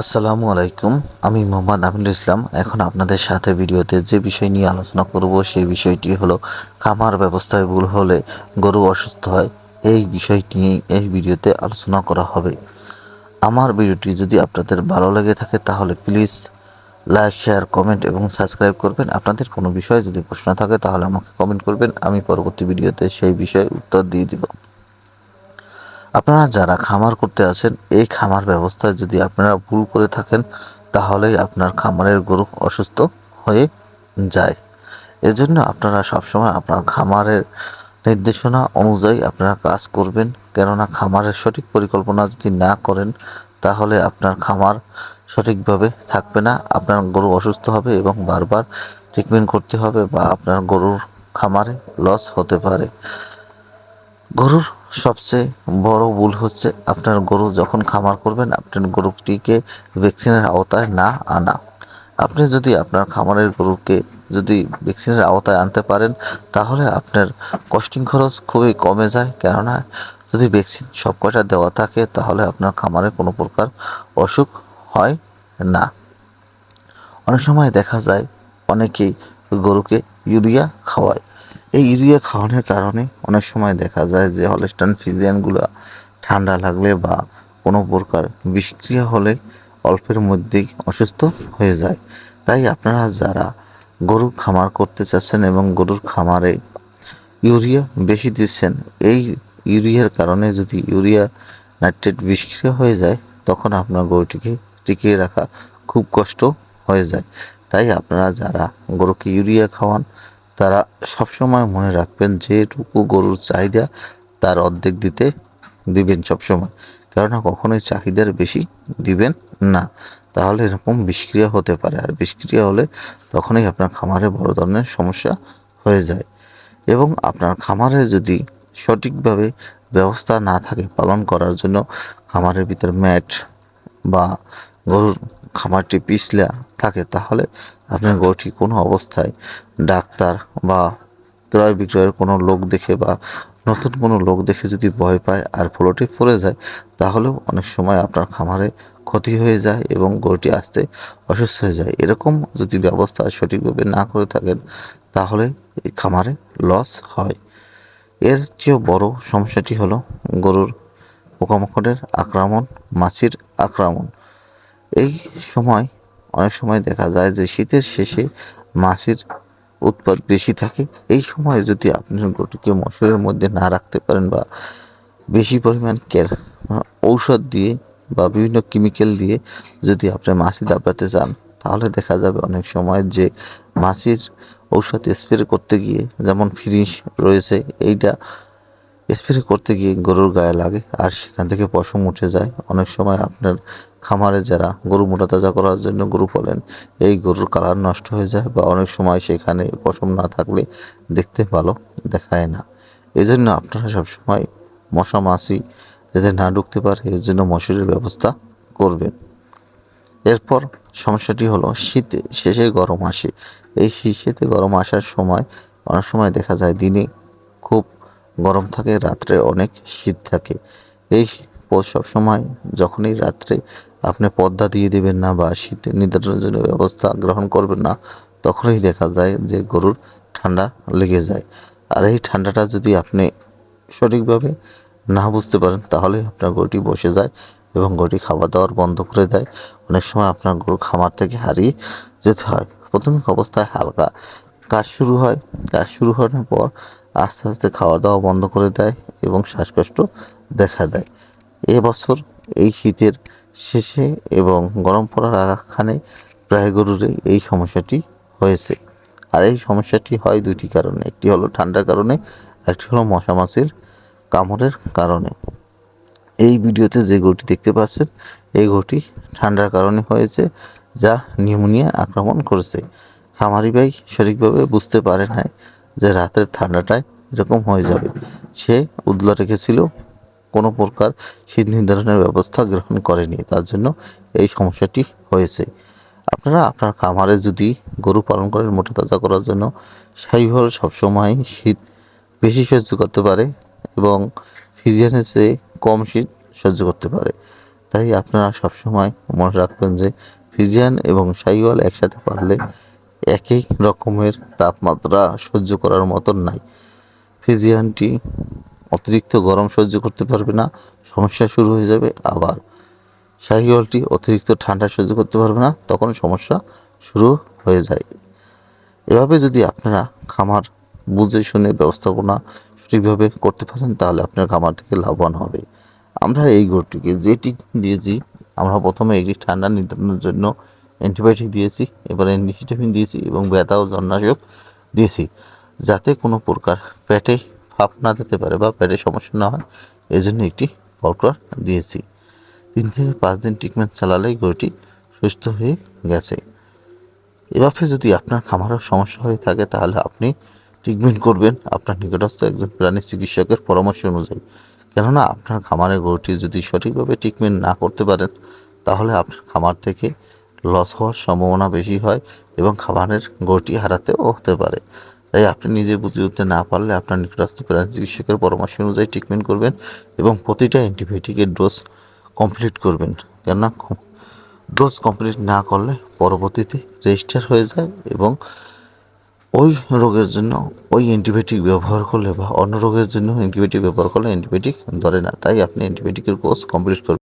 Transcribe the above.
আসসালামু আলাইকুম। আমি মোহাম্মদ আমিনুল ইসলাম। এখন আপনাদের সাথে ভিডিওতে যে বিষয় নিয়ে আলোচনা করব সেই বিষয়টি হলো খামার ব্যবস্থায় ভুল হলে গরু অসুস্থ হয়। এই বিষয়টি নিয়ে এই ভিডিওতে আলোচনা করা হবে। আমার ভিডিওটি যদি আপনাদের ভালো লেগে থাকে তাহলে প্লিজ লাইক, শেয়ার, কমেন্ট এবং সাবস্ক্রাইব করবেন। আপনাদের কোনো বিষয়ে যদি প্রশ্ন থাকে তাহলে আমাকে কমেন্ট করবেন, আমি পরবর্তী ভিডিওতে সেই বিষয়ে উত্তর দিয়ে দিব। আপনারা যারা খামার করতে আছেন, এই খামার ব্যবস্থায় যদি আপনারা ভুল করে থাকেন তাহলেই আপনার খামারের গরু অসুস্থ হয়ে যায়। এজন্য আপনারা সবসময় আপনার খামারের নির্দেশনা অনুযায়ী আপনারা কাজ করবেন। কেননা খামারের সঠিক পরিকল্পনা যদি না করেন তাহলে আপনার খামার সঠিকভাবে থাকবে না, আপনার গরু অসুস্থ হবে এবং বারবার ট্রিটমেন্ট করতে হবে বা আপনার গরুর খামারে লস হতে পারে। গরুর সবচেয়ে বড় ভুল হচ্ছে আপনার গরু যখন খামার করবেন আপনার গরুটিকে ভ্যাকসিনের আওতায় না আনা। আপনি যদি আপনার খামারের গরুকে যদি ভ্যাকসিনের আওতায় আনতে পারেন তাহলে আপনার কস্টিং খরচ খুবই কমে যায়। কেননা যদি ভ্যাকসিন সব কয়টা দেওয়া থাকে তাহলে আপনার খামারে কোনো প্রকার অসুখ হয় না। অনেক সময় দেখা যায় অনেকেই গরুকে ইউরিয়া খাওয়ায়। এই ইউরিয়া খাওয়ানোর কারণে অনেক সময় দেখা যায় যে হলস্টাইন ফ্রিজিয়ানগুলো ঠান্ডা লাগলে বা কোনো প্রকার বিষক্রিয়া হলে অল্পের মধ্যেই অসুস্থ হয়ে যায়। তাই আপনারা যারা গরুর খামার করতে চাচ্ছেন এবং গরুর খামারে ইউরিয়া বেশি দিচ্ছেন, এই ইউরিয়ার কারণে যদি ইউরিয়া নাইট্রেট বিষক্রিয়া হয়ে যায় তখন আপনার গরুটিকে টিকিয়ে রাখা খুব কষ্ট হয়ে যায়। তাই আপনারা যারা গরুকে ইউরিয়া খাওয়ান তারা সবসময় মনে রাখবেন যেটুকু গরুর চাহিদা তার অর্ধেক দিবেন সবসময়। কেননা কখনোই চাহিদার বেশি দিবেন না, তাহলে এরকম বিষক্রিয়া হতে পারে। আর বিষক্রিয়া হলে তখনই আপনার খামারে বড় ধরনের সমস্যা হয়ে যায়। এবং আপনার খামারে যদি সঠিকভাবে ব্যবস্থা না থাকে পালন করার জন্য, খামারের ভিতর ম্যাট বা গরুর খামারটি পিছলা থাকে, তাহলে আপনার গরুটি কোনো অবস্থায় ডাক্তার বা ক্রয় বিক্রয়ের কোনো লোক দেখে বা নতুন কোনো লোক দেখে যদি ভয় পায় আর ফ্লোটে পড়ে যায় তাহলেও অনেক সময় আপনার খামারে ক্ষতি হয়ে যায় এবং গরুটি আসতে অসুস্থ হয়ে যায়। এরকম যদি ব্যবস্থা সঠিকভাবে না করে থাকেন তাহলে এই খামারে লস হয়। এর চেয়েও বড় সমস্যাটি হলো গরুর পোকামাকড়ের আক্রমণ, মাছির আক্রমণ। এই সময় অনেক সময় দেখা যায় যে শীতের শেষে মাছির উৎপাত বেশি থাকে। এই সময় যদি আপনি গরুটিকে মশারির মধ্যে না রাখতে পারেন বা বেশি পরিমাণ ঔষধ দিয়ে বা বিভিন্ন কেমিক্যাল দিয়ে যদি আপনি মাছি দাবাতে চান তাহলে দেখা যাবে অনেক সময় যে মাছির ঔষধ স্প্রে করতে গিয়ে, যেমন ফিনিশ রয়েছে, এইটা স্প্রে করতে গিয়ে গরুর গায়ে লাগে আর সেখান থেকে পশম উঠে যায়। অনেক সময় আপনার খামারে যারা গরু মোটা তাজা করার জন্য গরু পালেন, এই গরুর কালার নষ্ট হয়ে যায় বা অনেক সময় সেখানে পশম না থাকলে দেখতে ভালো দেখায় না। এজন্য আপনারা সবসময় মশা মাছি যাতে না ঢুকতে পারে এর জন্য মশারির ব্যবস্থা করবেন। এরপর সমস্যাটি হলো শীতে শেষে গরম আসে। এই শীতে গরম আসার সময় অনেক সময় দেখা যায় দিনে খুব গরম থাকে, রাত্রে অনেক শীত থাকে। এই সব সময় যখনই রাত্রে আপনি পর্দা দিয়ে দেবেন না বা শীত নিয়ন্ত্রণের জন্য ব্যবস্থা গ্রহণ করবেন না, তখনই দেখা যায় যে গরুর ঠান্ডা লেগে যায়। আর এই ঠান্ডাটা যদি আপনি সঠিকভাবে না বুঝতে পারেন তাহলে আপনার গরুটি বসে যায় এবং গরুটি খাবার দাবার বন্ধ করে দেয়। অনেক সময় আপনার গরু খামার থেকে হারিয়ে যেতে হয়। প্রাথমিক অবস্থায় হালকা কাজ শুরু হয়, কাজ শুরু হওয়ার পর আস্তে আস্তে খাওয়া দাওয়া বন্ধ করে দেয় এবং শ্বাসকষ্ট দেখা দেয়। এবছর এই শীতের শেষে এবং গরম পড়ার আগখানে প্রায় গরুরই এই সমস্যাটি হয়েছে। আর এই সমস্যাটি হয় দুইটি কারণে, একটি হলো ঠান্ডার কারণে, একটি হলো মশা মাছির কামড়ের কারণে। এই ভিডিওতে যে গরুটি দেখতে পাচ্ছেন এই গরুটি ঠান্ডার কারণে হয়েছে, যা নিউমোনিয়া আক্রমণ করেছে। খামারি ভাই সঠিকভাবে বুঝতে পারে নাই যে রাতের ঠান্ডাটায় এরকম হয়ে যাবে। সে উদ্লা রেখেছিল, কোনো প্রকার শীত নির্ধারণের ব্যবস্থা গ্রহণ করেনি, তার জন্য এই সমস্যাটি হয়েছে। আপনারা আপনার খামারে যদি গরু পালন করেন মোটা তাজা করার জন্য, শাহিওয়াল সবসময় শীত বেশি সহ্য করতে পারে এবং ফ্রিজিয়ানের চেয়ে কম শীত সহ্য করতে পারে। তাই আপনারা সবসময় মনে রাখবেন যে ফ্রিজিয়ান এবং শাহিওয়াল একসাথে পাললে একই রকমের তাপমাত্রা সহ্য করার মতন নাই। ফ্রিজিয়ানটি অতিরিক্ত গরম সহ্য করতে পারবে না, সমস্যা শুরু হয়ে যাবে। আবার শাহিওয়ালটি অতিরিক্ত ঠান্ডা সহ্য করতে পারবে না, তখন সমস্যা শুরু হয়ে যায়। এভাবে যদি আপনারা খামার বুঝে শুনে ব্যবস্থাপনা সঠিকভাবে করতে পারেন, তাহলে আপনার খামার থেকে লাভবান হবে। আমরা এই গরুটিকে যে ট্রিটমেন্ট দিয়েছি, আমরা প্রথমে এটি ঠান্ডা নিয়ন্ত্রণের জন্য অ্যান্টিবায়োটিক দিয়েছি, এবারে অ্যান্টিহিস্টামিন দিয়েছি এবং ব্যথা ও জন্নাশক দিয়েছি, যাতে কোনো প্রকার পেটে ফাঁপ না দিতে পারে বা পেটে সমস্যা না হয়, এজন্য একটি ফলক্রর দিয়েছি। 3 থেকে 5 দিন ট্রিটমেন্ট চালালেই গরুটি সুস্থ হয়ে গেছে। এভাবে যদি আপনার খামারের সমস্যা হয়ে থাকে, তাহলে আপনি ট্রিটমেন্ট করবেন আপনার নিকটস্থ একজন প্রাণী চিকিৎসকের পরামর্শ অনুযায়ী। কেননা আপনার খামারের গরুটি যদি সঠিকভাবে ট্রিটমেন্ট না করতে পারেন, তাহলে আপনার খামার থেকে লস হওয়ার সম্ভাবনা বেশি হয় এবং খামারের গরুটি হারাতেও হতে পারে। তাই আপনি নিজে বুঝে উঠতে না পারলে আপনার নিকটস্থ প্রাণী চিকিৎসকের পরামর্শ অনুযায়ী ট্রিটমেন্ট করবেন এবং প্রতিটা অ্যান্টিবায়োটিকের ডোজ কমপ্লিট করবেন। কেননা ডোজ কমপ্লিট না করলে পরবর্তীতে রেজিস্টার হয়ে যায় এবং ওই রোগের জন্য ওই অ্যান্টিবায়োটিক ব্যবহার করলে বা অন্য রোগের জন্য অ্যান্টিবায়োটিক ব্যবহার করলে অ্যান্টিবায়োটিক ধরে না। তাই আপনি অ্যান্টিবায়োটিকের কোর্স কমপ্লিট করবেন।